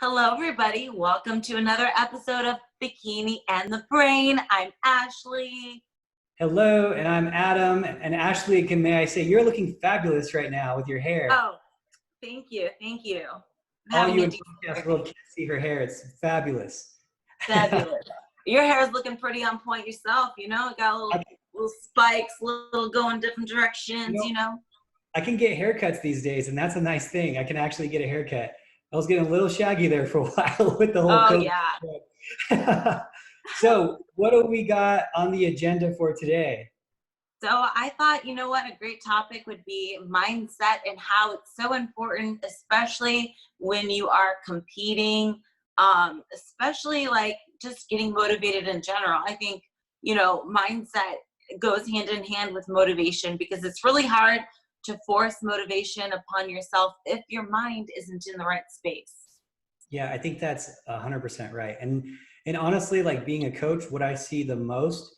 Hello, everybody. Welcome to another episode of Bikini and the Brain. I'm Ashley. Hello, and I'm Adam. And Ashley, may I say, you're looking fabulous right now with your hair. Oh, thank you. Thank you. I'm All having you a in decent podcast day. world can't see her hair. It's fabulous. Fabulous. Your hair is looking pretty on point yourself. You know, it got little spikes, little going different directions, you know. I can get haircuts these days, and that's a nice thing. I can actually get a haircut. I was getting a little shaggy there for a while with the whole Oh, COVID. yeah. So what do we got on the agenda for today? So I thought, you know what, a great topic would be mindset and how it's so important, especially when you are competing, especially like just getting motivated in general. I think, you know, mindset goes hand in hand with motivation because it's really hard to force motivation upon yourself if your mind isn't in the right space. Yeah, I think that's 100% right. And honestly, like being a coach, what I see the most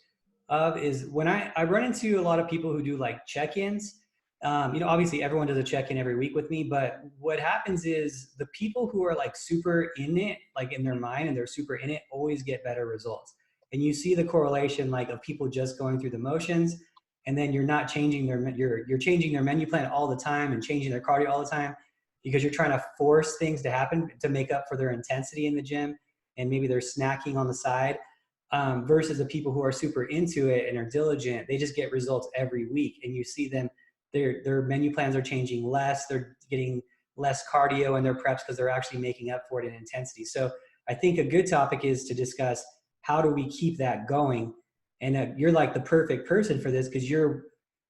of is when I run into a lot of people who do like check-ins. Obviously everyone does a check-in every week with me, but what happens is the people who are like super in it, like in their mind and they're super in it, always get better results. And you see the correlation like of people just going through the motions, and then you're not changing you're changing their menu plan all the time and changing their cardio all the time because you're trying to force things to happen to make up for their intensity in the gym, and maybe they're snacking on the side, versus the people who are super into it and are diligent. They just get results every week, and you see them, their menu plans are changing less, they're getting less cardio in their preps because they're actually making up for it in intensity. So I think a good topic is to discuss how do we keep that going. And you're like the perfect person for this because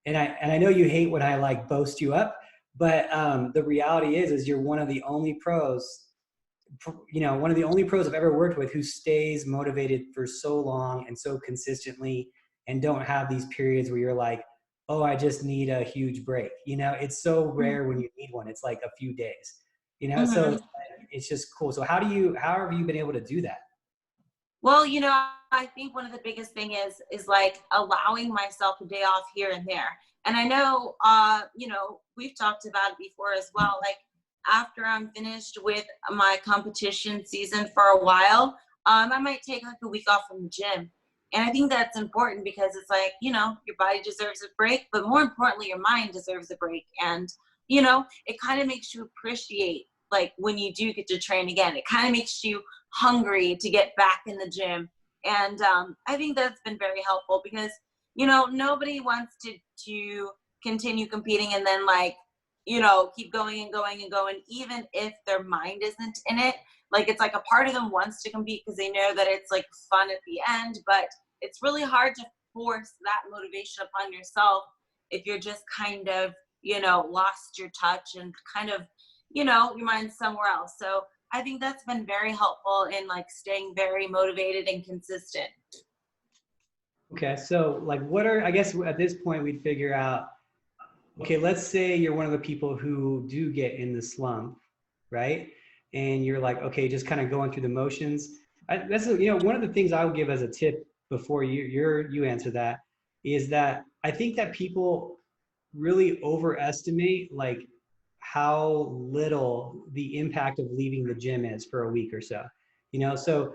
I know you hate when I like boast you up, but the reality is you're one of the only pros, one of the only pros I've ever worked with who stays motivated for so long and so consistently, and don't have these periods where you're like, oh, I just need a huge break. It's so rare when you need one. It's like a few days, Mm-hmm. so it's just cool. So how have you been able to do that? Well, you know, I think one of the biggest thing is like allowing myself a day off here and there. And I know, you know, we've talked about it before as well. Like after I'm finished with my competition season for a while, I might take like a week off from the gym. And I think that's important because it's like, you know, your body deserves a break, but more importantly, your mind deserves a break. And, you know, it kind of makes you appreciate like when you do get to train again. It kind of makes you hungry to get back in the gym. And I think that's been very helpful because, you know, nobody wants to continue competing and then like, you know, keep going and going and going, even if their mind isn't in it. Like it's like a part of them wants to compete because they know that it's like fun at the end, but it's really hard to force that motivation upon yourself if you're just kind of, you know, lost your touch and kind of, you know, your mind's somewhere else. So I think that's been very helpful in like staying very motivated and consistent. Okay, so like I guess at this point we'd figure out, okay, let's say you're one of the people who do get in the slump, right? And you're like, okay, just kind of going through the motions. One of the things I would give as a tip before you answer that is that I think that people really overestimate like how little the impact of leaving the gym is for a week or so. So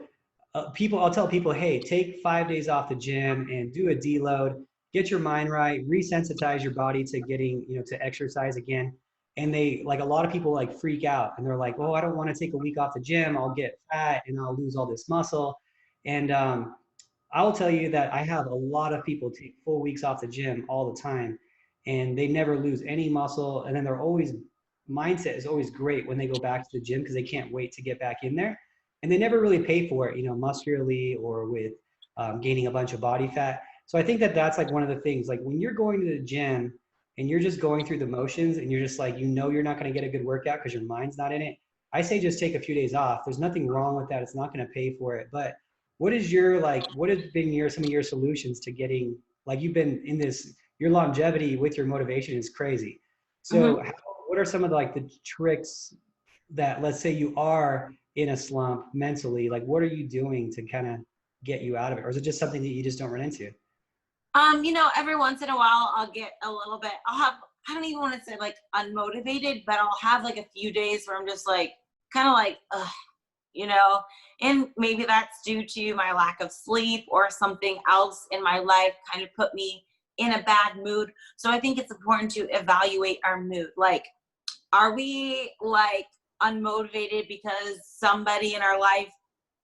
I'll tell people, hey, take 5 days off the gym and do a deload, get your mind right, resensitize your body to getting, to exercise again. And they, like, a lot of people like freak out and they're like, oh, I don't want to take a week off the gym. I'll get fat and I'll lose all this muscle. And I'll tell you that I have a lot of people take full weeks off the gym all the time and they never lose any muscle. And then mindset is always great when they go back to the gym because they can't wait to get back in there. And they never really pay for it, muscularly or with gaining a bunch of body fat. So I think that that's like one of the things, like when you're going to the gym and you're just going through the motions and you're just like, you're not going to get a good workout because your mind's not in it. I say just take a few days off. There's nothing wrong with that. It's not going to pay for it. But what has been some of your solutions to getting, like, you've been in this, your longevity with your motivation is crazy. So Mm-hmm. what are some of the tricks that, let's say you are in a slump mentally, like what are you doing to kind of get you out of it? Or is it just something that you just don't run into? You know, every once in a while I'll get a little bit, I don't even want to say like unmotivated, but I'll have like a few days where I'm just like, kind of like, ugh, you know, and maybe that's due to my lack of sleep or something else in my life kind of put me in a bad mood. So I think it's important to evaluate our mood. Like, are we like unmotivated because somebody in our life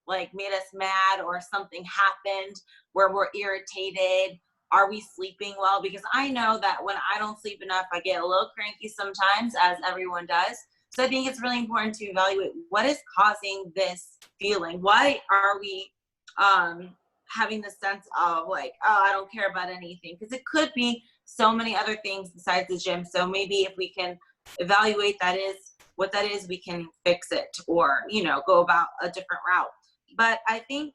like made us mad or something happened where we're irritated? Are we sleeping well? Because I know that when I don't sleep enough, I get a little cranky sometimes, as everyone does. So I think it's really important to evaluate what is causing this feeling. Why are we having the sense of like, oh, I don't care about anything? Because it could be so many other things besides the gym. So maybe if we can evaluate that is what that is, we can fix it, or, you know, go about a different route. But I think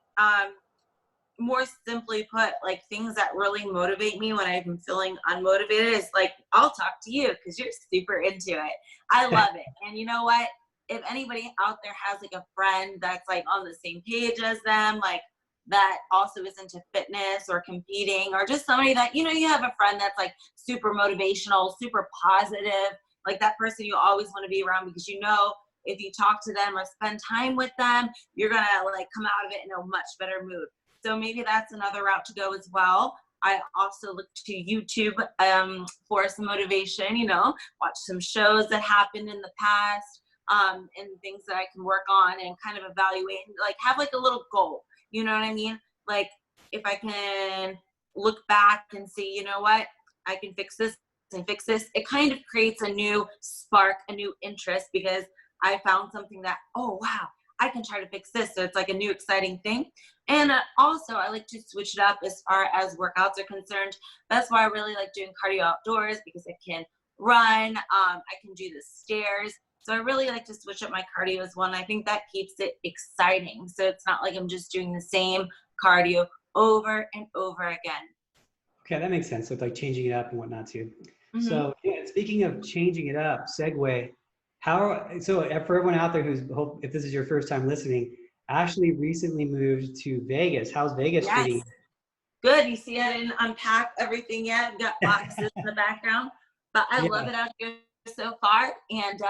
more simply put, like things that really motivate me when I'm feeling unmotivated is like, I'll talk to you because you're super into it. I love it. And you know what? If anybody out there has like a friend that's like on the same page as them, like that also is into fitness or competing, or just somebody that, you know, you have a friend that's like super motivational, super positive, like that person you always want to be around, because you know, if you talk to them or spend time with them, you're going to like come out of it in a much better mood. So maybe that's another route to go as well. I also look to YouTube for some motivation, you know, watch some shows that happened in the past, and things that I can work on and kind of evaluate, and like have like a little goal, you know what I mean? Like if I can look back and see, you know what, I can fix this and fix this, it kind of creates a new spark, a new interest, because I found something that, oh, wow, I can try to fix this. So it's like a new exciting thing. And also I like to switch it up as far as workouts are concerned. That's why I really like doing cardio outdoors, because I can run, I can do the stairs. So I really like to switch up my cardio as well. And I think that keeps it exciting. So it's not like I'm just doing the same cardio over and over again. Okay, that makes sense. So it's like changing it up and whatnot too. Mm-hmm. So yeah, speaking of changing it up, segue. So for everyone out there if this is your first time listening, Ashley recently moved to Vegas. How's Vegas treating Yes. Good. You see, I didn't unpack everything yet. I've got boxes in the background, but I you? love Yeah. it out here so far. And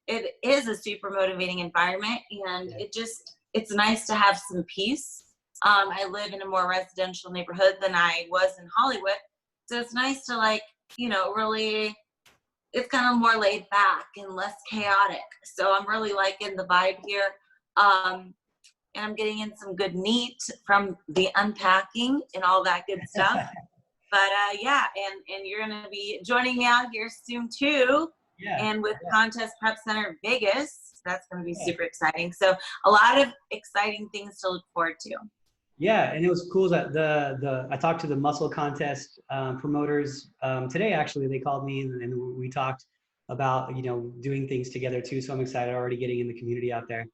it is a super motivating environment. And it's nice to have some peace. I live in a more residential neighborhood than I was in Hollywood. So it's nice to like, you know, really, it's kind of more laid back and less chaotic. So I'm really liking the vibe here. And I'm getting in some good meat from the unpacking and all that good stuff. But yeah, and you're gonna be joining me out here soon too. Yeah. And with Contest Prep Center Vegas, that's gonna be Yeah. super exciting. So a lot of exciting things to look forward to. Yeah, and it was cool that I talked to the muscle contest promoters today. Actually, they called me and we talked about doing things together too. So I'm excited, already getting in the community out there.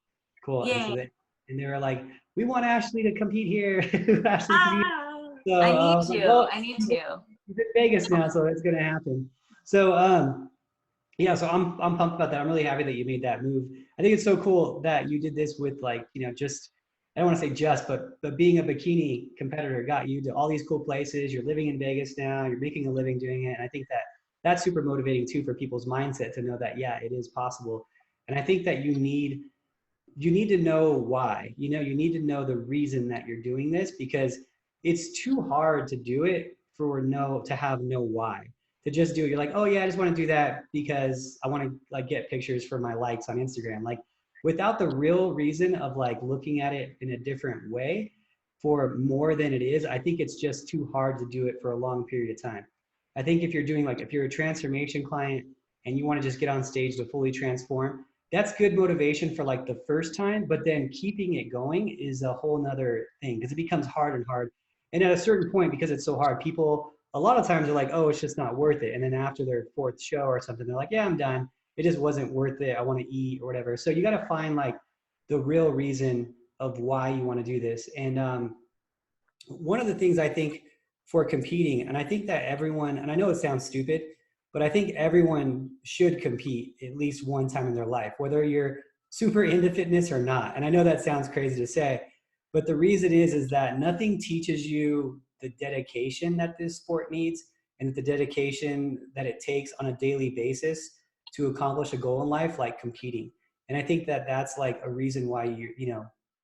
Cool. Yay. And they were like, we want Ashley to compete here. Ashley compete. So I need was like, to. well, I need to. he's in Vegas now, so it's gonna happen. So yeah, so I'm pumped about that. I'm really happy that you made that move. I think it's so cool that you did this with like, just, I don't want to say just, but being a bikini competitor got you to all these cool places. You're living in Vegas now, you're making a living doing it. And I think that that's super motivating too for people's mindset to know that, yeah, it is possible. And I think that you need to know why, you need to know the reason that you're doing this, because it's too hard to do it to have no why. To just do it, you're like, oh yeah, I just want to do that because I want to like get pictures for my likes on Instagram. Like without the real reason of like looking at it in a different way for more than it is, I think it's just too hard to do it for a long period of time. I think if you're a transformation client and you want to just get on stage to fully transform, that's good motivation for like the first time, but then keeping it going is a whole nother thing, because it becomes hard and hard. And at a certain point, because it's so hard, people a lot of times are like, oh, it's just not worth it. And then after their fourth show or something, they're like, yeah, I'm done. It just wasn't worth it. I want to eat or whatever. So you got to find like the real reason of why you want to do this. And one of the things I think for competing, and I think that everyone, and I know it sounds stupid, but I think everyone should compete at least one time in their life, whether you're super into fitness or not. And I know that sounds crazy to say, but the reason is that nothing teaches you the dedication that this sport needs and the dedication that it takes on a daily basis to accomplish a goal in life like competing. And I think that that's like a reason why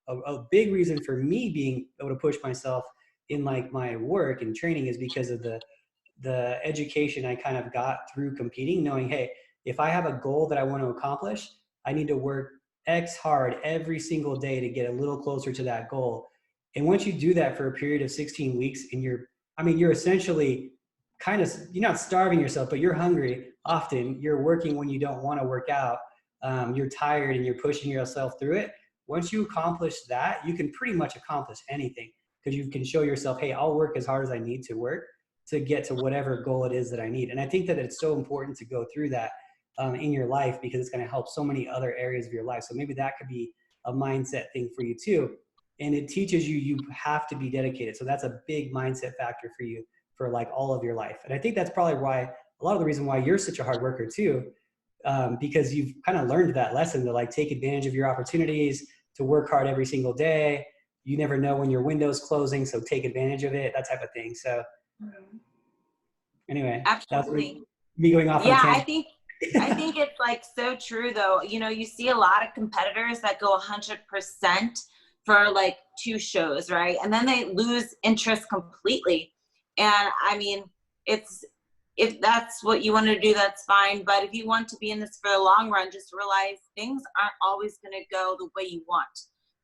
a big reason for me being able to push myself in like my work and training is because of the education I kind of got through competing, knowing, hey, if I have a goal that I want to accomplish, I need to work X hard every single day to get a little closer to that goal. And once you do that for a period of 16 weeks and you're essentially kind of, you're not starving yourself, but you're hungry often. You're working when you don't want to work out. You're tired and you're pushing yourself through it. Once you accomplish that, you can pretty much accomplish anything because you can show yourself, hey, I'll work as hard as I need to work to get to whatever goal it is that I need. And I think that it's so important to go through that in your life because it's going to help so many other areas of your life. So maybe that could be a mindset thing for you too. And it teaches you have to be dedicated. So that's a big mindset factor for you for like all of your life. And I think that's probably why a lot of the reason why you're such a hard worker too, because you've kind of learned that lesson to like take advantage of your opportunities, to work hard every single day. You never know when your window's closing, so take advantage of it, that type of thing. So anyway, Absolutely. that's me going off on a tangent. I think it's like so true though. You know, you see a lot of competitors that go 100% for like 2 shows, right? And then they lose interest completely. And I mean, if that's what you want to do, that's fine. But if you want to be in this for the long run, just realize things aren't always going to go the way you want.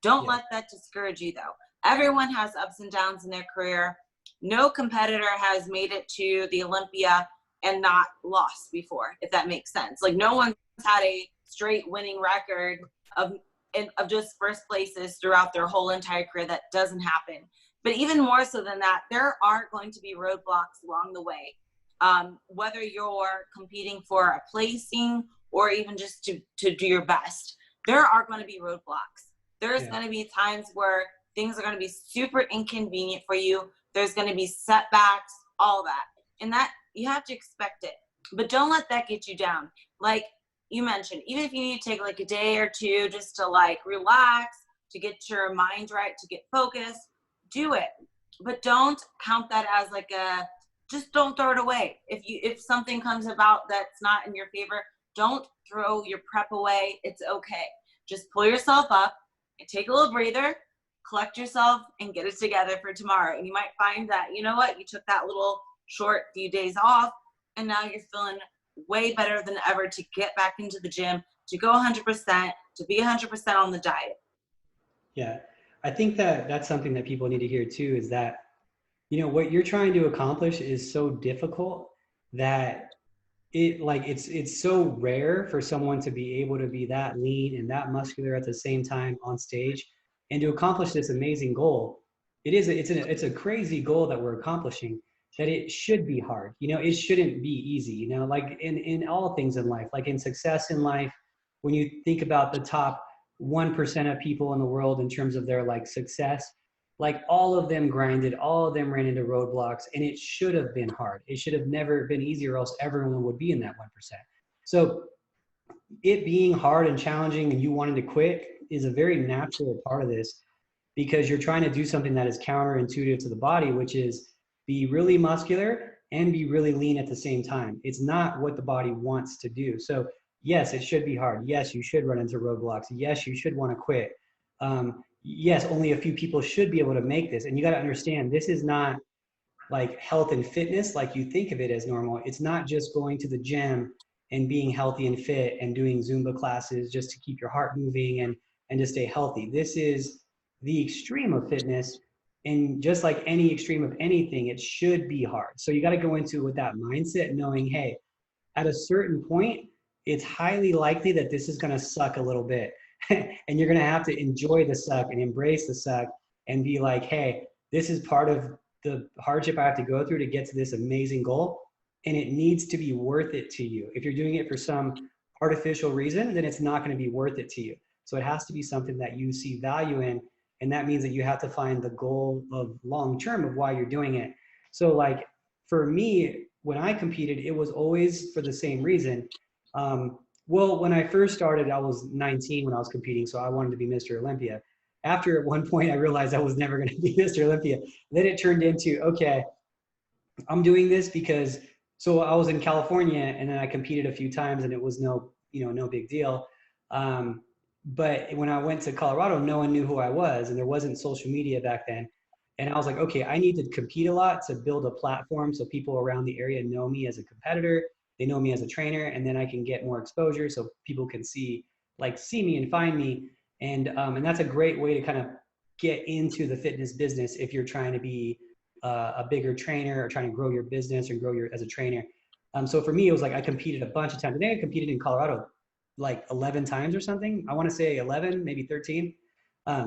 Don't let that discourage you though. Everyone has ups and downs in their career. No competitor has made it to the Olympia and not lost before, if that makes sense. Like no one's had a straight winning record of just first places throughout their whole entire career. That doesn't happen. But even more so than that, there are going to be roadblocks along the way. Whether you're competing for a placing or even just to do your best, there are going to be roadblocks. There's going to be times where things are going to be super inconvenient for you. There's going to be setbacks, all that. And that you have to expect it. But don't let that get you down. Like you mentioned, even if you need to take like a day or two just to like relax, to get your mind right, to get focused, do it. But don't count that as like just don't throw it away. If something comes about that's not in your favor, don't throw your prep away. It's okay. Just pull yourself up and take a little breather, collect yourself, and get it together for tomorrow. And you might find that, you know what, you took that little short few days off, and now you're feeling way better than ever to get back into the gym, to go 100%, to be 100% on the diet. Yeah, I think that that's something that people need to hear too, is that, you know, what you're trying to accomplish is so difficult that it's so rare for someone to be able to be that lean and that muscular at the same time on stage and to accomplish this amazing goal. It's a crazy goal that we're accomplishing, that it should be hard. You know, it shouldn't be easy, you know, like in all things in life, like in success in life, when you think about the top 1% of people in the world in terms of their like success, like all of them grinded, all of them ran into roadblocks, and it should have been hard. It should have never been easy, or else everyone would be in that 1%. So it being hard and challenging and you wanting to quit is a very natural part of this, because you're trying to do something that is counterintuitive to the body, which is be really muscular and be really lean at the same time. It's not what the body wants to do. So yes, it should be hard. Yes, you should run into roadblocks. Yes, you should want to quit. Yes, only a few people should be able to make this. And you got to understand, this is not like health and fitness like you think of it as normal. It's not just going to the gym and being healthy and fit and doing Zumba classes just to keep your heart moving and to stay healthy. This is the extreme of fitness. And just like any extreme of anything, it should be hard. So you got to go into it with that mindset, knowing, hey, at a certain point, it's highly likely that this is going to suck a little bit. And you're going to have to enjoy the suck and embrace the suck and be like, hey, this is part of the hardship I have to go through to get to this amazing goal. And it needs to be worth it to you. If you're doing it for some artificial reason, then it's not going to be worth it to you. So it has to be something that you see value in. And that means that you have to find the goal of long-term of why you're doing it. So like for me, when I competed, it was always for the same reason. Well, when I first started, I was 19 when I was competing, so I wanted to be Mr. Olympia. After at one point, I realized I was never going to be Mr. Olympia. Then it turned into, okay, I'm doing this because, so I was in California and then I competed a few times and it was no big deal. but when I went to Colorado, no one knew who I was, and there wasn't social media back then. And I was like, okay, I need to compete a lot to build a platform so people around the area know me as a competitor, they know me as a trainer, and then I can get more exposure so people can see me and find me. And that's a great way to kind of get into the fitness business if you're trying to be a bigger trainer or trying to grow your business or grow your as a trainer. So for me, it was like I competed a bunch of times. I think I competed in Colorado like 11 times or something. I want to say 11, maybe 13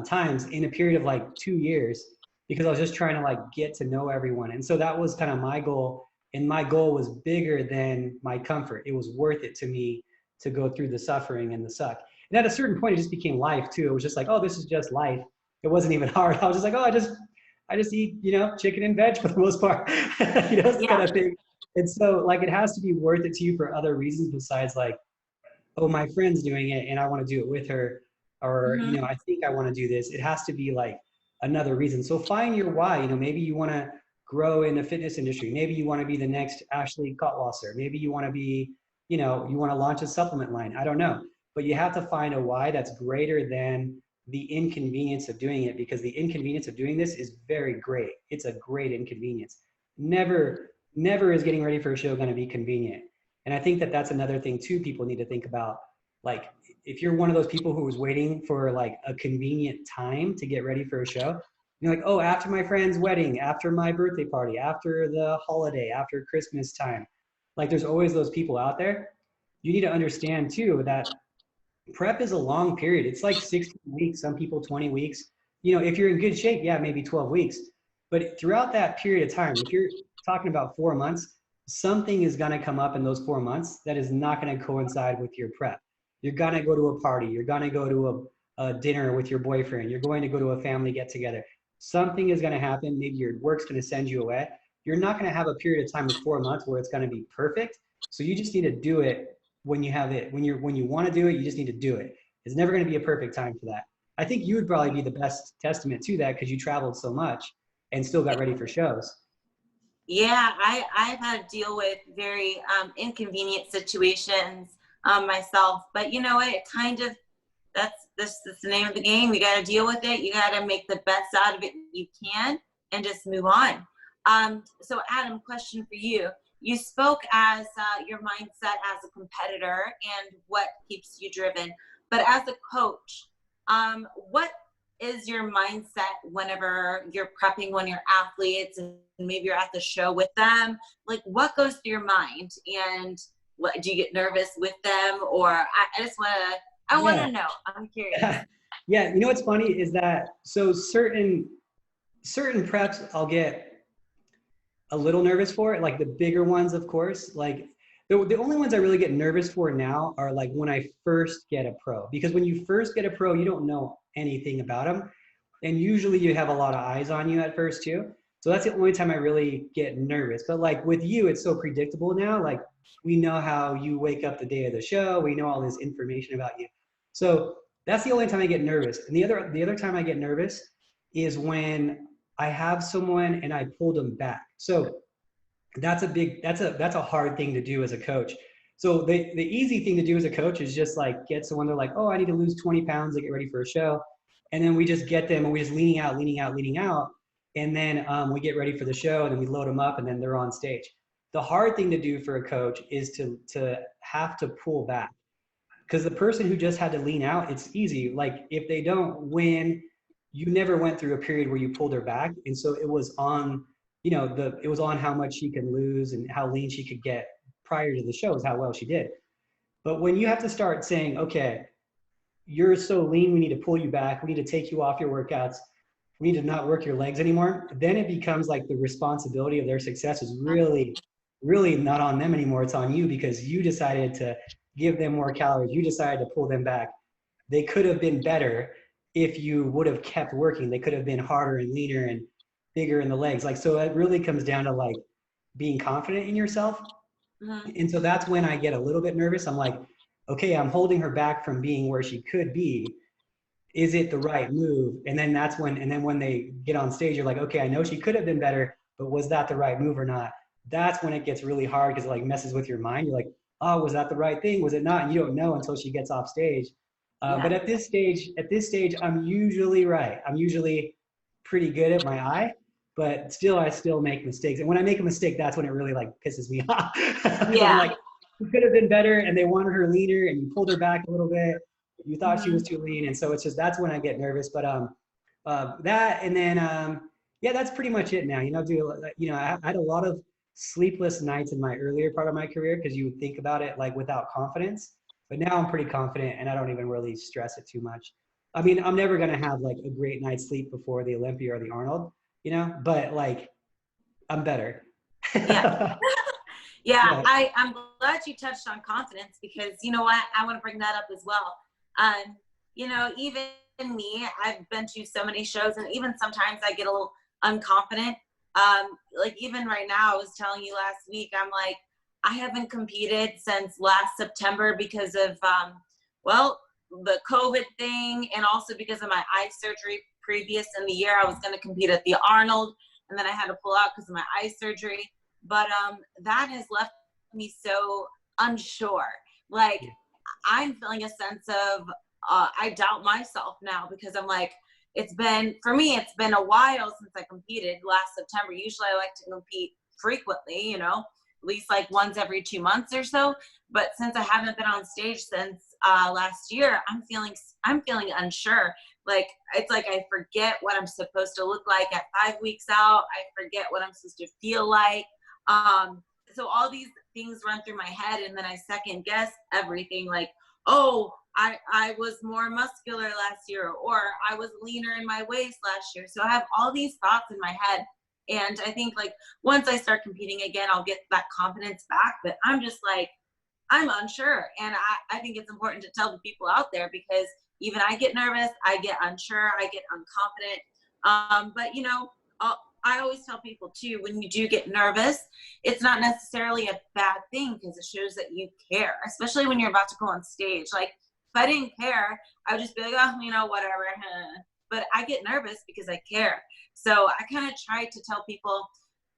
times in a period of like 2 years because I was just trying to like get to know everyone. And so that was kind of my goal. And my goal was bigger than my comfort. It was worth it to me to go through the suffering and the suck. And at a certain point, it just became life too. It was just like, oh, this is just life. It wasn't even hard. I was just like, oh, I just eat, chicken and veg for the most part, kind Yeah. of thing. And so like, it has to be worth it to you for other reasons besides like, oh, my friend's doing it and I want to do it with her. Or, Mm-hmm. I think I want to do this. It has to be like another reason. So find your why. Maybe you want to grow in the fitness industry. Maybe you want to be the next Ashley Kaltwasser. Maybe you want to be, you want to launch a supplement line. I don't know. But you have to find a why that's greater than the inconvenience of doing it, because the inconvenience of doing this is very great. It's a great inconvenience. Never is getting ready for a show going to be convenient. And I think that that's another thing too, people need to think about. Like, if you're one of those people who was waiting for like a convenient time to get ready for a show, you're like, oh, after my friend's wedding, after my birthday party, after the holiday, after Christmas time. Like, there's always those people out there. You need to understand too that prep is a long period. It's like 16 weeks, some people 20 weeks. If you're in good shape, yeah, maybe 12 weeks. But throughout that period of time, if you're talking about 4 months, something is going to come up in those 4 months that is not going to coincide with your prep. You're going to go to a party. You're going to go to a dinner with your boyfriend. You're going to go to a family get together. Something is going to happen. Maybe your work's going to send you away. You're not going to have a period of time of 4 months where it's going to be perfect. So you just need to do it when you have it. When you want to do it, you just need to do it. It's never going to be a perfect time for that. I think you would probably be the best testament to that because you traveled so much and still got ready for shows. Yeah, I've had to deal with very inconvenient situations myself, but you know what? It kind of that's the name of the game. You got to deal with it. You got to make the best out of it you can, and just move on. So, Adam, question for you. You spoke as your mindset as a competitor and what keeps you driven, but as a coach, what is your mindset whenever you're prepping one of your athletes and maybe you're at the show with them? Like, what goes through your mind, and what do you get nervous with them? Or I just want to know. I'm curious. Yeah. What's funny is that so certain preps I'll get a little nervous for it, like the bigger ones, of course. Like the only ones I really get nervous for now are like when I first get a pro, because when you first get a pro, you don't know anything about them. And usually you have a lot of eyes on you at first too. So that's the only time I really get nervous. But like with you, it's so predictable now. Like, we know how you wake up the day of the show. We know all this information about you. So that's the only time I get nervous. And the other time I get nervous is when I have someone and I pull them back. So that's a hard thing to do as a coach. So the easy thing to do as a coach is just like get someone, they're like, oh, I need to lose 20 pounds to get ready for a show. And then we just get them and we just leaning out. And then we get ready for the show and then we load them up and then they're on stage. The hard thing to do for a coach is to have to pull back, because the person who just had to lean out, it's easy. Like, if they don't win, you never went through a period where you pulled her back. And so it was on, it was on how much she could lose and how lean she could get prior to the show is how well she did. But when you have to start saying, okay, you're so lean, we need to pull you back. We need to take you off your workouts. We need to not work your legs anymore. Then it becomes like the responsibility of their success is really, really not on them anymore. It's on you, because you decided to give them more calories. You decided to pull them back. They could have been better if you would have kept working. They could have been harder and leaner and bigger in the legs. Like, so it really comes down to like being confident in yourself. Mm-hmm. And so that's when I get a little bit nervous. I'm like, okay, I'm holding her back from being where she could be. Is it the right move? And then when they get on stage, you're like, okay, I know she could have been better, but was that the right move or not? That's when it gets really hard, because it like messes with your mind. You're like, oh, was that the right thing? Was it not? And you don't know until she gets off stage. But Yeah. at this stage, I'm usually right. I'm usually pretty good at my eye, but still, I still make mistakes. And when I make a mistake, that's when it really like pisses me off because I'm Yeah. like, you could have been better, and they wanted her leaner, and you pulled her back a little bit. You thought she was Hmm. too lean, and so it's just that's when I get nervous. But that, and then yeah, that's pretty much it now. I had a lot of sleepless nights in my earlier part of my career because you would think about it like without confidence. But now I'm pretty confident and I don't even really stress it too much. I mean, I'm never gonna have like a great night's sleep before the Olympia or the Arnold, but like I'm better. Yeah. Yeah, Yeah. I'm glad you touched on confidence because you know what? I want to bring that up as well. Even me, I've been to so many shows and even sometimes I get a little unconfident. Like even right now, I was telling you last week, I'm like, I haven't competed since last September because of, well, the COVID thing and also because of my eye surgery previous in the year. I was going to compete at the Arnold and then I had to pull out because of my eye surgery. But that has left me so unsure. Like Yeah. I'm feeling a sense of I doubt myself now because I'm like, for me, it's been a while since I competed last September. Usually I like to compete frequently, at least like once every 2 months or so. But since I haven't been on stage since last year, I'm feeling unsure. Like it's like I forget what I'm supposed to look like at 5 weeks out. I forget what I'm supposed to feel like. So all these things run through my head and then I second guess everything like, oh, I was more muscular last year or I was leaner in my waist last year. So I have all these thoughts in my head. And I think like once I start competing again, I'll get that confidence back. But I'm just like, I'm unsure. And I think it's important to tell the people out there because even I get nervous, I get unsure, I get unconfident. I always tell people too, when you do get nervous, it's not necessarily a bad thing because it shows that you care, especially when you're about to go on stage. Like if I didn't care, I would just be like, oh, whatever. But I get nervous because I care. So I kind of try to tell people,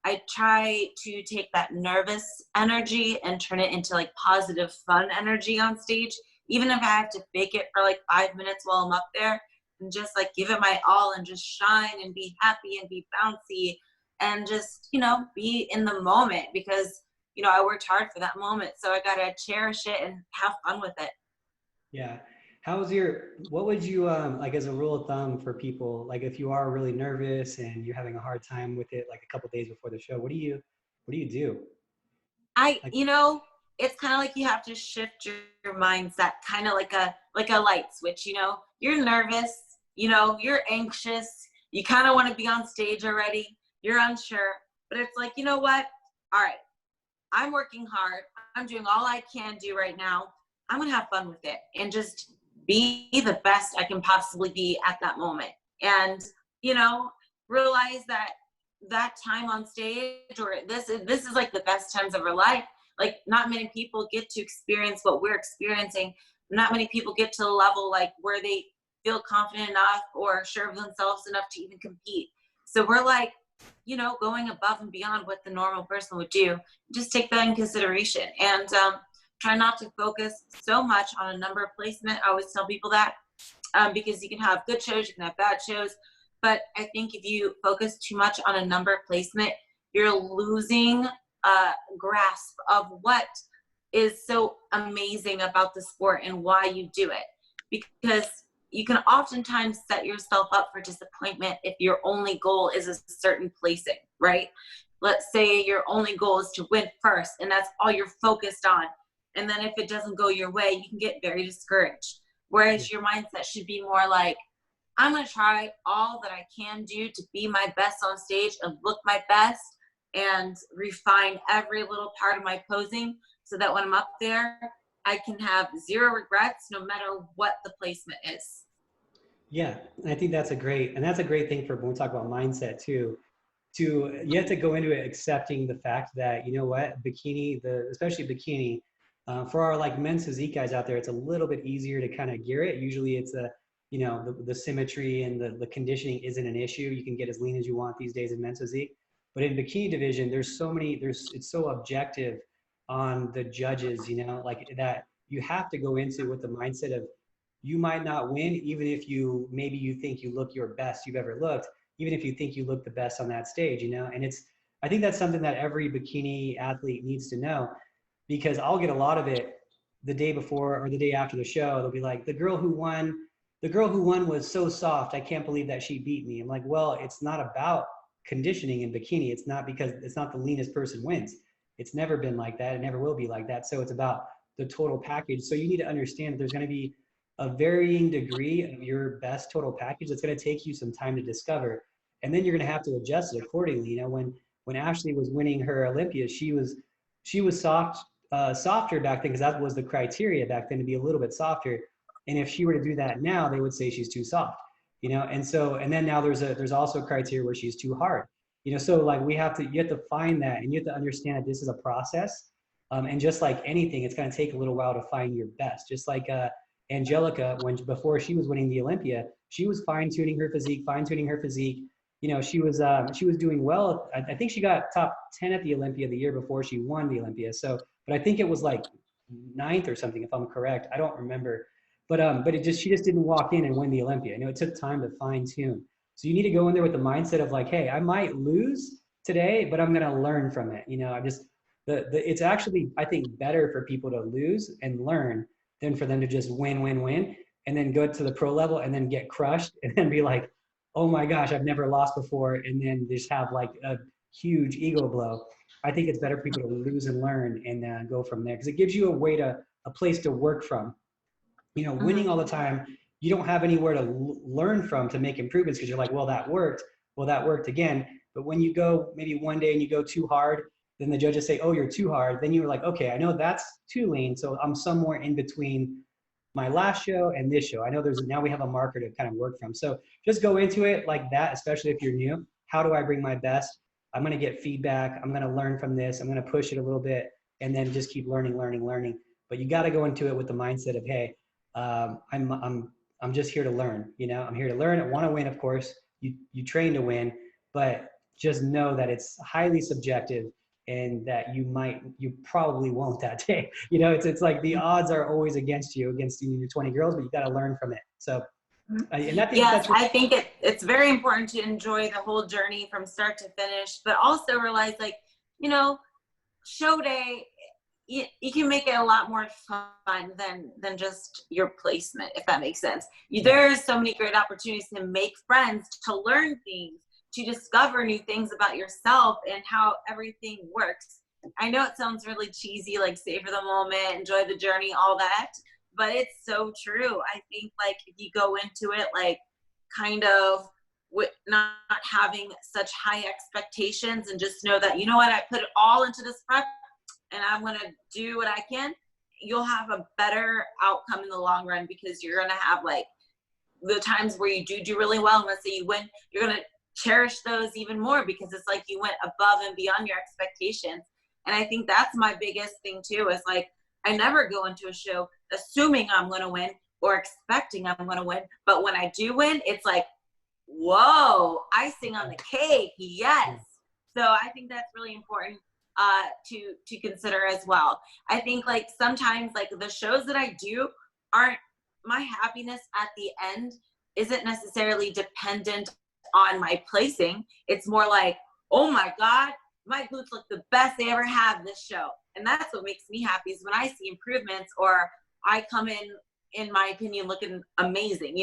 I try to take that nervous energy and turn it into like positive, fun energy on stage. Even if I have to fake it for like 5 minutes while I'm up there and just like give it my all and just shine and be happy and be bouncy and just, be in the moment because, I worked hard for that moment. So I got to cherish it and have fun with it. Yeah. What would you, like as a rule of thumb for people, like if you are really nervous and you're having a hard time with it, like a couple days before the show, what do you do? I, Like, you know, it's kind of like you have to shift your mindset, kind of like a light switch. You're nervous, you're anxious, you kind of want to be on stage already, you're unsure, but it's like, you know what? All right, I'm working hard. I'm doing all I can do right now. I'm gonna have fun with it and just be the best I can possibly be at that moment. And you know, realize that that time on stage or this is like the best times of our life. Like not many people get to experience what we're experiencing. Not many people get to the level like where they feel confident enough or sure of themselves enough to even compete. So we're like, going above and beyond what the normal person would do. Just take that in consideration and try not to focus so much on a number placement. I always tell people that because you can have good shows, you can have bad shows. But I think if you focus too much on a number placement, you're losing grasp of what is so amazing about the sport and why you do it. Because you can oftentimes set yourself up for disappointment if your only goal is a certain placing, right? Let's say your only goal is to win first and that's all you're focused on. And then if it doesn't go your way, you can get very discouraged. Whereas your mindset should be more like, I'm going to try all that I can do to be my best on stage and look my best and refine every little part of my posing so that when I'm up there, I can have zero regrets no matter what the placement is. yeah, I think that's a great thing for when we talk about mindset too. You have to go into it accepting the fact that you know what bikini, especially bikini, for our like men's physique guys out there, it's a little bit easier to kind of gear it. Usually, it's the symmetry and the conditioning isn't an issue. You can get as lean as you want these days in men's physique. But in bikini division, it's so objective on the judges, like that you have to go into with the mindset of you might not win, even if maybe you think you look your best you've ever looked, even if you think you look the best on that stage, And I think that's something that every bikini athlete needs to know, because I'll get a lot of it the day before or the day after the show. They'll be like, the girl who won was so soft. I can't believe that she beat me. I'm like, well, it's not about conditioning in bikini. It's not the leanest person wins. It's never been like that. It never will be like that. So it's about the total package. So you need to understand that there's going to be a varying degree of your best total package. It's going to take you some time to discover. And then you're going to have to adjust it accordingly. When Ashley was winning her Olympias, she was softer back then, because that was the criteria back then, to be a little bit softer. And if she were to do that now, they would say she's too soft, and then now there's also criteria where she's too hard, so like you have to find that, and you have to understand that this is a process. And just like anything, it's going to take a little while to find your best. Just like Angelica, before she was winning the Olympia, she was fine-tuning her physique. She was doing well. I think she got top 10 at the Olympia the year before she won the Olympia. So, but I think it was like ninth or something, if I'm correct. I don't remember. But she just didn't walk in and win the Olympia. It took time to fine tune. So you need to go in there with the mindset of like, hey, I might lose today, but I'm gonna learn from it. It's actually, I think, better for people to lose and learn than for them to just win, and then go to the pro level and then get crushed and then be like, oh my gosh, I've never lost before, and then just have like a huge ego blow. I think it's better for people to lose and learn and go from there, because it gives you a place to work from. Winning all the time, you don't have anywhere to learn from to make improvements, because you're like, well, that worked again. But when you go maybe one day and you go too hard, then the judges say, oh, you're too hard. Then you're like, okay, I know that's too lean, so I'm somewhere in between my last show and this show. I know now we have a marker to kind of work from. So just go into it like that, especially if you're new. How do I bring my best? I'm going to get feedback. I'm going to learn from this. I'm going to push it a little bit, and then just keep learning. But you got to go into it with the mindset of, hey, I'm just here to learn. I'm here to learn. I want to win, of course. You train to win, but just know that it's highly subjective, and that you probably won't that day. It's like the odds are always against your 20 girls, but you got to learn from it. So, and I think it's very important to enjoy the whole journey from start to finish, but also realize, like, show day, you can make it a lot more fun than just your placement, if that makes sense. There's so many great opportunities to make friends, to learn things, to discover new things about yourself and how everything works. I know it sounds really cheesy, like savor the moment, enjoy the journey, all that, but it's so true. I think, like, if you go into it, like, kind of with not having such high expectations, and just know that, you know what, I put it all into this prep and I'm going to do what I can, you'll have a better outcome in the long run, because you're going to have, like, the times where you do really well, and let's say you win, you're going to cherish those even more, because it's like you went above and beyond your expectations. And I think that's my biggest thing too, is like, I never go into a show assuming I'm going to win or expecting I'm going to win. But when I do win, it's like, whoa, icing on the cake. Yes. So I think that's really important to consider as well. I think, like, sometimes, like, the shows that I do aren't, my happiness at the end isn't necessarily dependent on my placing. It's more like, oh my God, my glutes look the best they ever have this show. And that's what makes me happy, is when I see improvements, or I come in my opinion, looking amazing,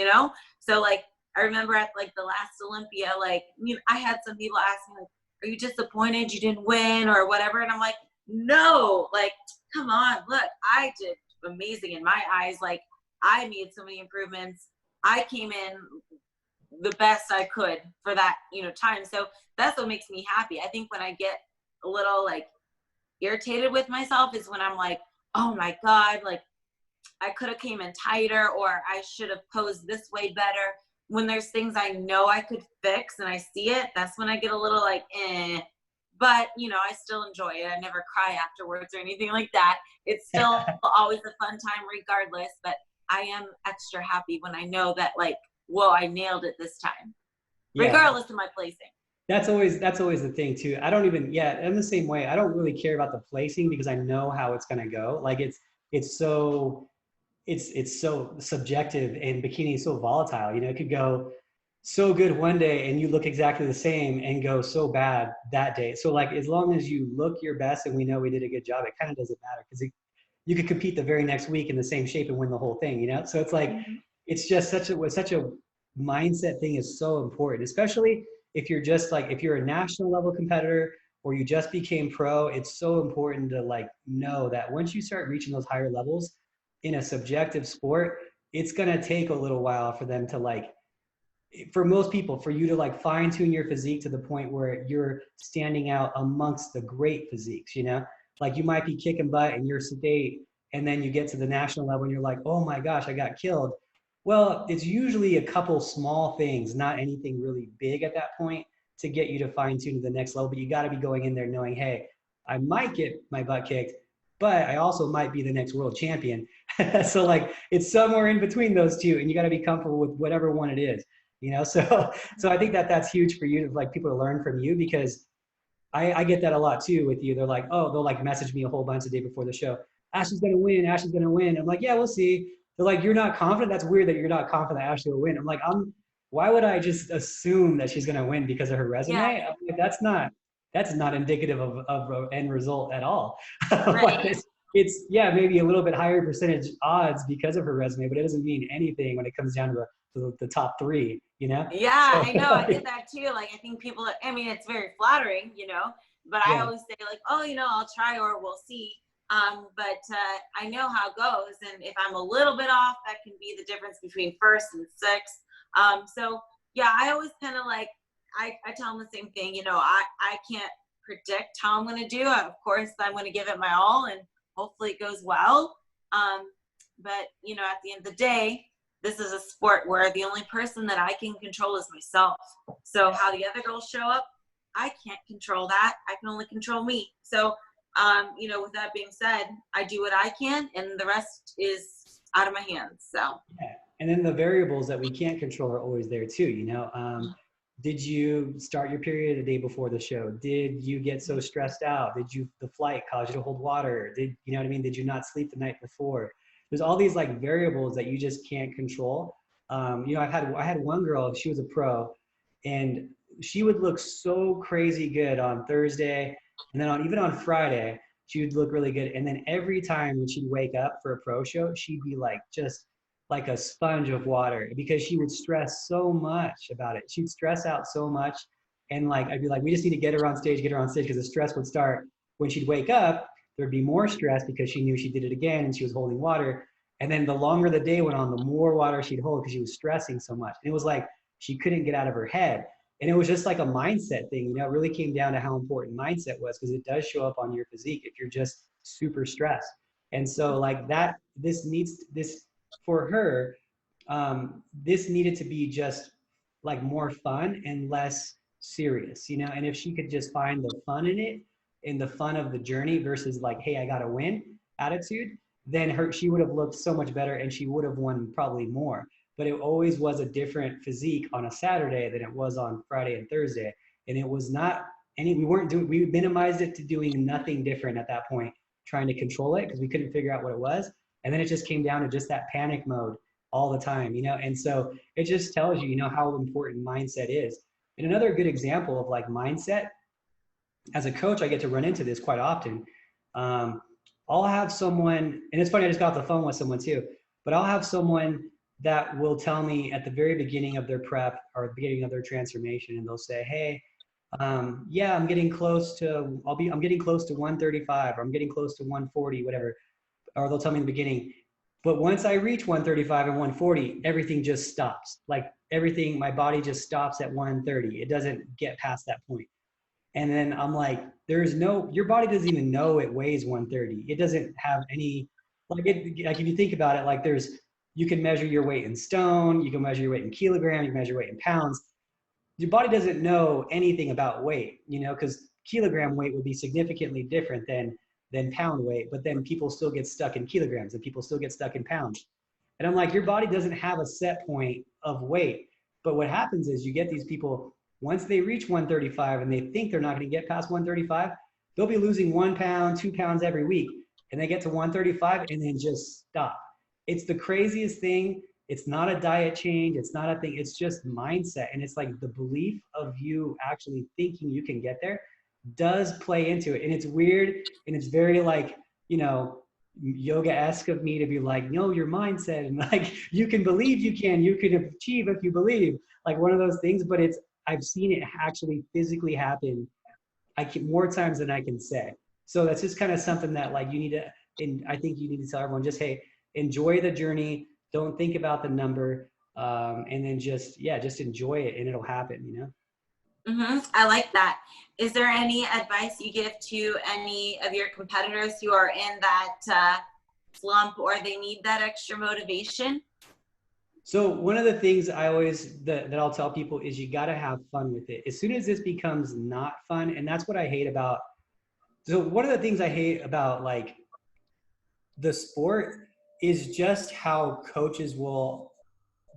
So, like, I remember at, like, the last Olympia, like, I had some people ask me, like, are you disappointed you didn't win or whatever? And I'm like, no, like, come on, look, I did amazing in my eyes. Like, I made so many improvements. I came in the best I could for that, time. So that's what makes me happy. I think when I get a little, like, irritated with myself is when I'm like, oh my God, like, I could have came in tighter, or I should have posed this way better. When there's things I know I could fix and I see it, that's when I get a little like, eh. But, I still enjoy it. I never cry afterwards or anything like that. It's still always a fun time regardless, but I am extra happy when I know that, like, whoa, I nailed it this time, regardless of my placing. That's always the thing too. I don't even, I'm the same way. I don't really care about the placing, because I know how it's going to go. Like, it's so it's so subjective, and bikini is so volatile. You know, it could go so good one day and you look exactly the same and go so bad that day. So like as long as you look your best and we know we did a good job, it kind of doesn't matter because you could compete the very next week in the same shape and win the whole thing, you know? So it's like, it's just such a mindset thing is so important, especially if you're just like, if you're a national level competitor or you just became pro, it's so important to like know that once you start reaching those higher levels in a subjective sport, it's going to take a little while for them to like, for most people, for you to like fine tune your physique to the point where you're standing out amongst the great physiques, you know? Like you might be kicking butt in your state and then you get to the national level and you're like, oh my gosh, I got killed. Well, it's usually a couple small things, not anything really big at that point to get you to fine tune to the next level. But you got to be going in there knowing, hey, I might get my butt kicked, but I also might be the next world champion. So like it's somewhere in between those two, and you got to be comfortable with whatever one it is, you know? So I think that that's huge for you to like people to learn from you, because I get that a lot too with you. They're like, oh, they'll like message me a whole bunch the day before the show. Ashley's gonna win. Ashley's gonna win. I'm like, yeah, we'll see. They're like, you're not confident. That's weird that you're not confident that Ashley will win. I'm like, why would I just assume that she's gonna win because of her Yeah. resume? I'm like, that's not indicative of an end result at all. Like Right. it's yeah, maybe a little bit higher percentage odds because of her resume, but it doesn't mean anything when it comes down to the top three, you know? Yeah, So, I know. I get that too. Like, I think people, I mean, it's very flattering, you know, but I yeah. always say, like, oh, you know, I'll try or we'll see. But I know how it goes. And if I'm a little bit off, that can be the difference between first and sixth. So, yeah, I always kind of like, I tell them the same thing, you know, I can't predict how I'm going to do. Of course, I'm going to give it my all and hopefully it goes well. But, you know, at the end of the day, this is a sport where the only person that I can control is myself. So how the other girls show up, I can't control that. I can only control me. So, you know, with that being said, I do what I can and the rest is out of my hands. So. Yeah. And then the variables that we can't control are always there too, you know? Did you start your period a day before the show? Did you get so stressed out? The flight cause you to hold water? You know what I mean? Did you not sleep the night before? There's all these like variables that you just can't control. You know, I had one girl, she was a pro, and she would look so crazy good on Thursday, and then even on Friday, she would look really good. And then every time when she'd wake up for a pro show, she'd be like just like a sponge of water because she would stress so much about it. She'd stress out so much. And like, I'd be like, we just need to get her on stage, because the stress would start when she'd wake up. There'd be more stress because she knew she did it again and she was holding water. And then the longer the day went on, the more water she'd hold because she was stressing so much. And it was like, she couldn't get out of her head. And it was just like a mindset thing. You know, it really came down to how important mindset was, because it does show up on your physique if you're just super stressed. And so like that, this for her, this needed to be just like more fun and less serious, you know? And if she could just find the fun in it, in the fun of the journey versus like, hey, I gotta win attitude, then she would have looked so much better and she would have won probably more. But it always was a different physique on a Saturday than it was on Friday and Thursday. And it was not we minimized it to doing nothing different at that point, trying to control it because we couldn't figure out what it was. And then it just came down to just that panic mode all the time, you know? And so it just tells you, you know, how important mindset is. And another good example of like mindset, as a coach, I get to run into this quite often. I'll have someone, and it's funny, I just got off the phone with someone too, but I'll have someone that will tell me at the very beginning of their prep or the beginning of their transformation, and they'll say, hey, yeah, I'm getting close to 135, or I'm getting close to 140, whatever. Or they'll tell me in the beginning, but once I reach 135 and 140, everything just stops. Like everything, my body just stops at 130. It doesn't get past that point. And then I'm like, your body doesn't even know it weighs 130. It doesn't have any, like if you think about it, like you can measure your weight in stone, you can measure your weight in kilograms, you can measure your weight in pounds. Your body doesn't know anything about weight, you know, because kilogram weight would be significantly different than pound weight, but then people still get stuck in kilograms and people still get stuck in pounds. And I'm like, your body doesn't have a set point of weight. But what happens is you get these people, once they reach 135 and they think they're not going to get past 135, they'll be losing 1 pound, 2 pounds every week. And they get to 135 and then just stop. it's the craziest thing. It's not a diet change. It's not a thing. It's just mindset. And it's like the belief of you actually thinking you can get there does play into it. And it's weird. And it's very like, you know, yoga-esque of me to be like, no, your mindset. And like, you can believe you can achieve if you believe, like one of those things. But it's, I've seen it actually physically happen more times than I can say. So that's just kind of something that like you need to, and I think you need to tell everyone just, hey, enjoy the journey. Don't think about the number. And then just, yeah, just enjoy it and it'll happen, you know? I like that. Is there any advice you give to any of your competitors who are in that slump or they need that extra motivation? So one of the things I always, that I'll tell people is you got to have fun with it. As soon as this becomes not fun, and that's what I hate about, so one of the things I hate about like the sport is just how coaches will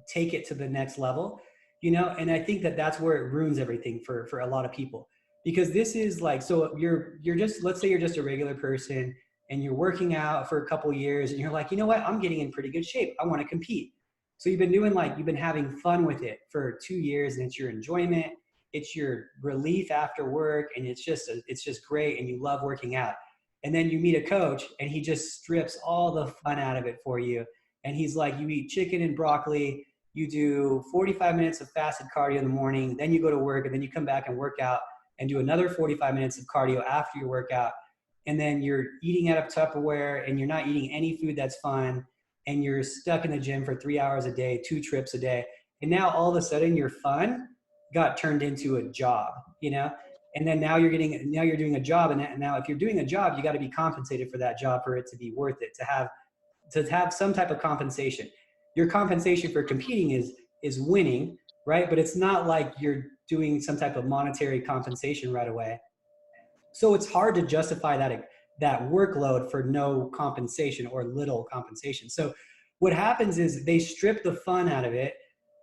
take it to the next level, you know? And I think that that's where it ruins everything for a lot of people, because this is like, so you're just, let's say you're just a regular person and you're working out for a couple of years and you're like, you know what, I'm getting in pretty good shape. I want to compete. So you've been doing like, you've been having fun with it for 2 years and it's your enjoyment, it's your relief after work. And it's just great. And you love working out. And then you meet a coach and he just strips all the fun out of it for you. And he's like, you eat chicken and broccoli, you do 45 minutes of fasted cardio in the morning, then you go to work, and then you come back and work out and do another 45 minutes of cardio after your workout. And then you're eating out of Tupperware and you're not eating any food that's fun. And you're stuck in the gym for 3 hours a day, 2 trips a day. And now all of a sudden your fun got turned into a job, you know? And then now you're doing a job. And now if you're doing a job, you got to be compensated for that job for it to be worth it, to have some type of compensation. Your compensation for competing is winning, right? But it's not like you're doing some type of monetary compensation right away. So it's hard to justify that workload for no compensation or little compensation. So what happens is they strip the fun out of it,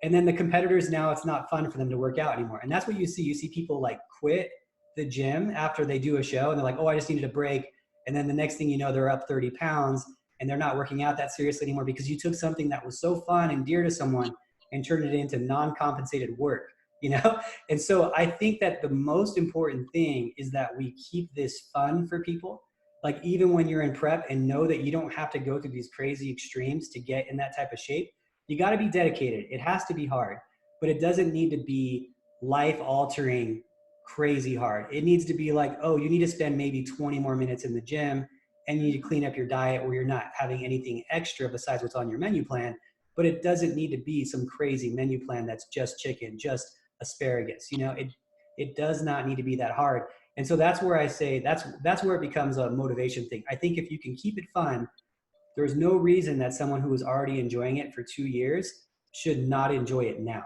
and then the competitors, now it's not fun for them to work out anymore. And that's what you see. You see people like quit the gym after they do a show and they're like, oh, I just needed a break. And then the next thing you know, they're up 30 pounds and they're not working out that seriously anymore because you took something that was so fun and dear to someone and turned it into non-compensated work, you know? And so I think that the most important thing is that we keep this fun for people. Like even when you're in prep, and know that you don't have to go through these crazy extremes to get in that type of shape. You got to be dedicated. It has to be hard, but it doesn't need to be life altering, crazy hard. It needs to be like, oh, you need to spend maybe 20 more minutes in the gym and you need to clean up your diet where you're not having anything extra besides what's on your menu plan. But it doesn't need to be some crazy menu plan that's just chicken, just asparagus. You know, it does not need to be that hard. And so that's where I say that's where it becomes a motivation thing. I think if you can keep it fun, there's no reason that someone who was already enjoying it for 2 years should not enjoy it now,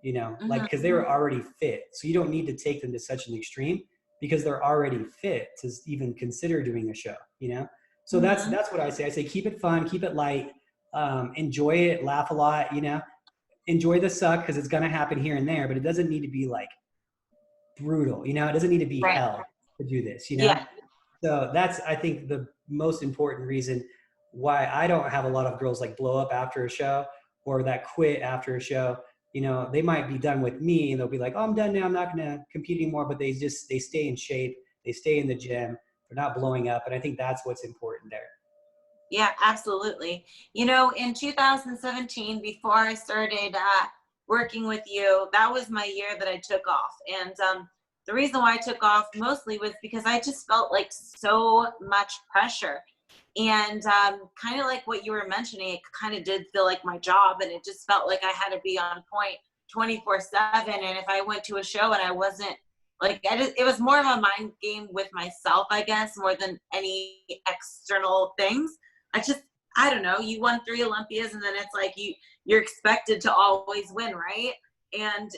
you know, like, because they were already fit. So you don't need to take them to such an extreme because they're already fit to even consider doing a show, you know? So that's what I say. I say, keep it fun, keep it light, enjoy it, laugh a lot, you know, enjoy the suck because it's going to happen here and there, but it doesn't need to be like brutal, you know, it doesn't need to be Right. hell to do this, you know? Yeah. So that's, I think, the most important reason why I don't have a lot of girls like blow up after a show or that quit after a show. You know, they might be done with me and they'll be like, oh, I'm done now, I'm not going to compete anymore. But they stay in shape. They stay in the gym. They're not blowing up. And I think that's what's important there. Yeah, absolutely. You know, in 2017, before I started working with you, that was my year that I took off. And the reason why I took off mostly was because I just felt like so much pressure. And kind of like what you were mentioning, it kind of did feel like my job, and it just felt like I had to be on point 24/7. And if I went to a show and I wasn't, like, it was more of a mind game with myself, I guess, more than any external things. I don't know, you won 3 Olympias and then it's like you're expected to always win, right? And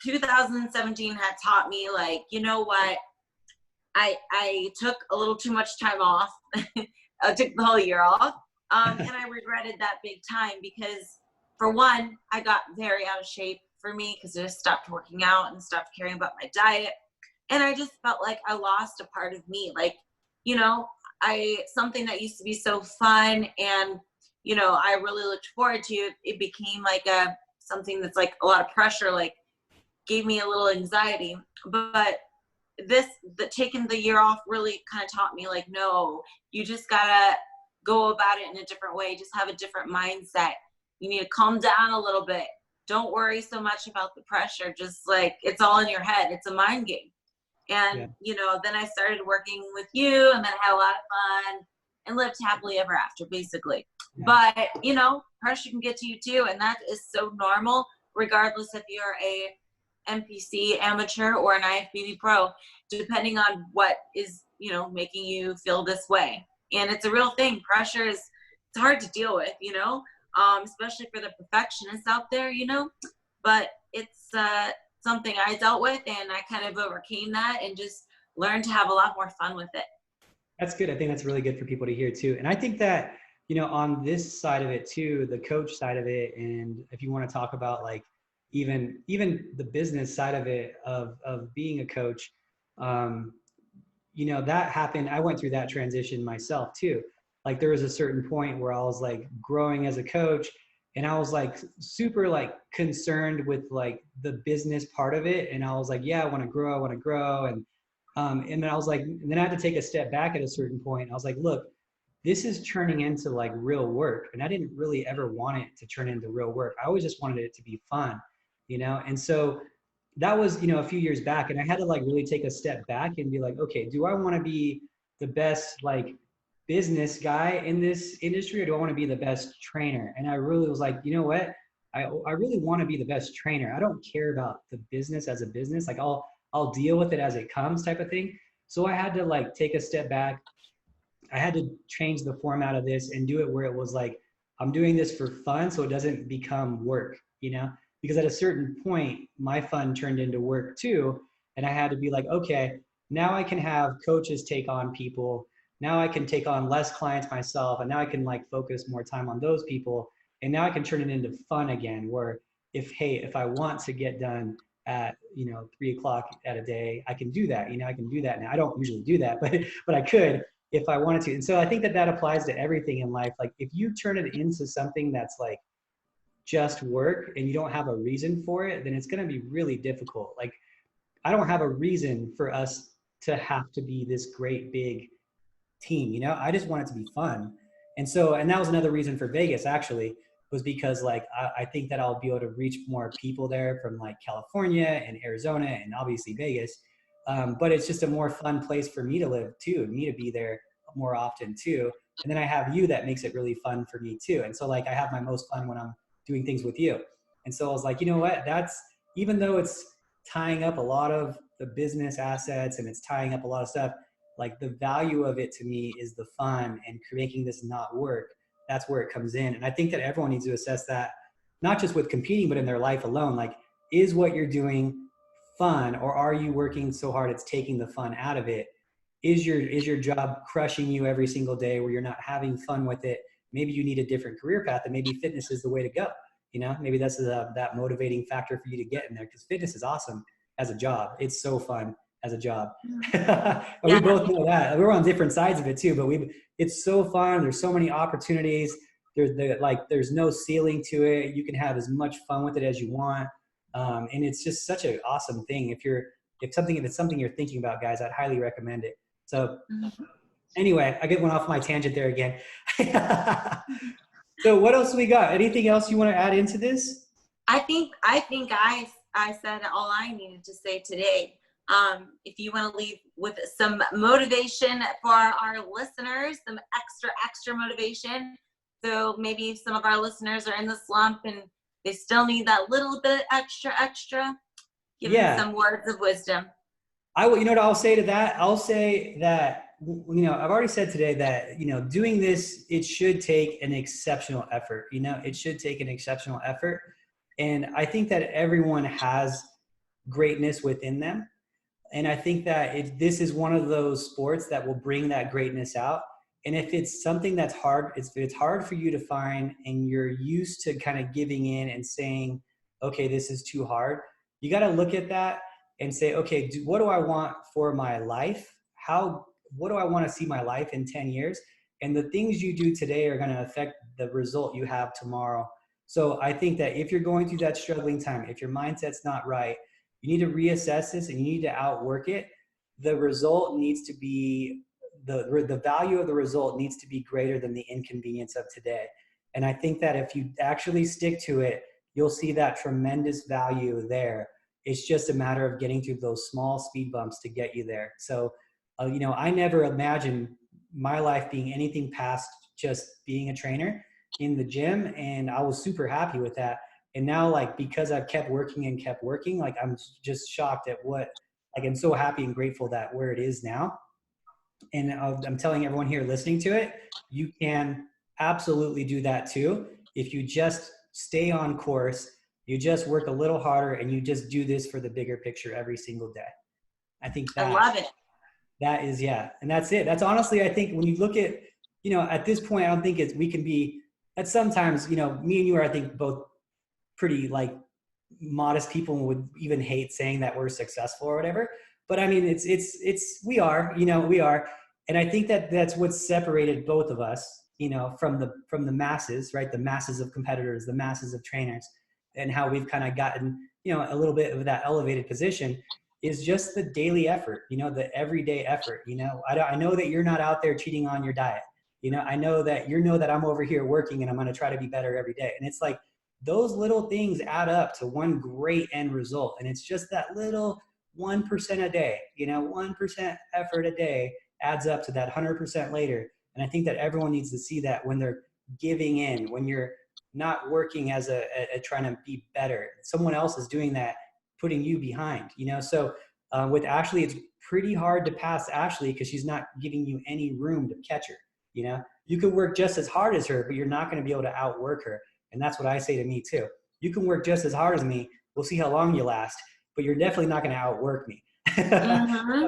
2017 had taught me, like, you know what, I took a little too much time off. I took the whole year off. And I regretted that big time because, for one, I got very out of shape for me because I just stopped working out and stopped caring about my diet. And I just felt like I lost a part of me. Like, you know, something that used to be so fun and I really looked forward to. It became like something that's like a lot of pressure, like gave me a little anxiety. But the taking the year off really kind of taught me, like, no, you just gotta go about it in a different way. Just have a different mindset. You need to calm down a little bit. Don't worry so much about the pressure. Just like, it's all in your head. It's a mind game. And, then I started working with you, and then I had a lot of fun and lived happily ever after, basically. Yeah. But, pressure can get to you too. And that is so normal, regardless if you're a NPC amateur or an IFBB pro, depending on what is, making you feel this way. And it's a real thing. Pressure it's hard to deal with, especially for the perfectionists out there, but it's something I dealt with, and I kind of overcame that and just learned to have a lot more fun with it. That's good. I think that's really good for people to hear too. And I think that, on this side of it too, the coach side of it, and if you want to talk about like even the business side of it, of being a coach, that happened. I went through that transition myself too. Like there was a certain point where I was like growing as a coach, and I was like super like concerned with like the business part of it. And I was like, yeah, I want to grow. And then I was like, and then I had to take a step back at a certain point. I was like, look, this is turning into like real work. And I didn't really ever want it to turn into real work. I always just wanted it to be fun, And so that was, a few years back, and I had to like really take a step back and be like, okay, do I want to be the best like business guy in this industry, or do I want to be the best trainer? And I really was like, you know what? I really want to be the best trainer. I don't care about the business as a business. Like I'll deal with it as it comes type of thing. So I had to like take a step back. I had to change the format of this and do it where it was like, I'm doing this for fun, so it doesn't become work, because at a certain point, my fun turned into work too. And I had to be like, okay, now I can have coaches take on people. Now I can take on less clients myself. And now I can like focus more time on those people. And now I can turn it into fun again, where if I want to get done at, 3:00 at a day, I can do that. I can do that now. I don't usually do that, but I could if I wanted to. And so I think that applies to everything in life. Like if you turn it into something that's like just work and you don't have a reason for it, then it's going to be really difficult. Like I don't have a reason for us to have to be this great big team, I just want it to be fun. And that was another reason for Vegas actually, was because like I think that I'll be able to reach more people there from like California and Arizona and obviously Vegas. But it's just a more fun place for me to live too, me to be there more often too. And then I have you that makes it really fun for me too. And so like I have my most fun when I'm doing things with you. And so I was like, you know what, that's, even though it's tying up a lot of the business assets and it's tying up a lot of stuff, like the value of it to me is the fun and making this not work. That's where it comes in. And I think that everyone needs to assess that, not just with competing, but in their life alone. Like, is what you're doing fun, or are you working so hard it's taking the fun out of it? Is your job crushing you every single day where you're not having fun with it? Maybe you need a different career path, and maybe fitness is the way to go. Maybe that's that motivating factor for you to get in there, because fitness is awesome as a job. It's so fun as a job. And we both know that. We're on different sides of it too, but it's so fun. There's so many opportunities. There's no ceiling to it. You can have as much fun with it as you want. And it's just such an awesome thing. If it's something you're thinking about, guys, I'd highly recommend it. So anyway, I went off my tangent there again. So what else we got? Anything else you want to add into this? I think I said all I needed to say today. If you want to leave with some motivation for our listeners, some extra motivation. So maybe some of our listeners are in the slump and they still need that little bit extra. Give them some words of wisdom. You know what I'll say to that? I'll say that, I've already said today that, doing this, it should take an exceptional effort. It should take an exceptional effort. And I think that everyone has greatness within them. And I think that this is one of those sports that will bring that greatness out. And if it's something that's hard, it's hard for you to find, and you're used to kind of giving in and saying, okay, this is too hard. You got to look at that and say, okay, what do I want for my life? What do I want to see my life in 10 years? And the things you do today are going to affect the result you have tomorrow. So I think that if you're going through that struggling time, if your mindset's not right, you need to reassess this and you need to outwork it. The result needs to be, the value of the result needs to be greater than the inconvenience of today. And I think that if you actually stick to it, you'll see that tremendous value there. It's just a matter of getting through those small speed bumps to get you there. So, you know, I never imagined my life being anything past just being a trainer in the gym. And I was super happy with that. And now, like, because I've kept working, like, I'm just shocked at what, like, I'm so happy and grateful that where it is now. And I'm telling everyone here listening to it, you can absolutely do that too. If you just stay on course, you just work a little harder, and you just do this for the bigger picture every single day. I think I love it. that is, yeah. And that's it. That's honestly, I think when you look at, you know, at this point, I don't think we can be, at sometimes, you know, me and you are, I think, both pretty like modest people and would even hate saying that we're successful or whatever. But I mean, we are, you know, we are. And I think that that's what's separated both of us, you know, from the masses, right? The masses of competitors, the masses of trainers, and how we've kind of gotten, you know, a little bit of that elevated position is just the daily effort, you know, the everyday effort. You know, I know that you're not out there cheating on your diet. You know, I know that that I'm over here working and I'm going to try to be better every day. And it's like, those little things add up to one great end result. And it's just that little 1% a day, you know, 1% effort a day adds up to that 100% later. And I think that everyone needs to see that when they're giving in, when you're not working as a trying to be better. Someone else is doing that, putting you behind, you know? So with Ashley, it's pretty hard to pass Ashley because she's not giving you any room to catch her, you know? You can work just as hard as her, but you're not going to be able to outwork her. And that's what I say to me too. You can work just as hard as me. We'll see how long you last, but you're definitely not going to outwork me. Mm-hmm.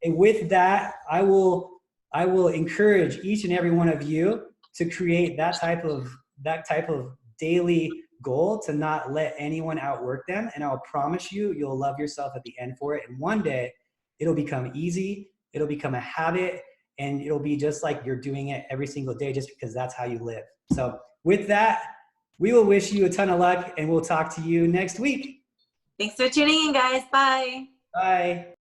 And with that, I will encourage each and every one of you to create that type of daily goal, to not let anyone outwork them. And I'll promise you, you'll love yourself at the end for it. And one day it'll become easy. It'll become a habit, and it'll be just like you're doing it every single day, just because that's how you live. So with that, we will wish you a ton of luck, and we'll talk to you next week. Thanks for tuning in, guys. Bye. Bye.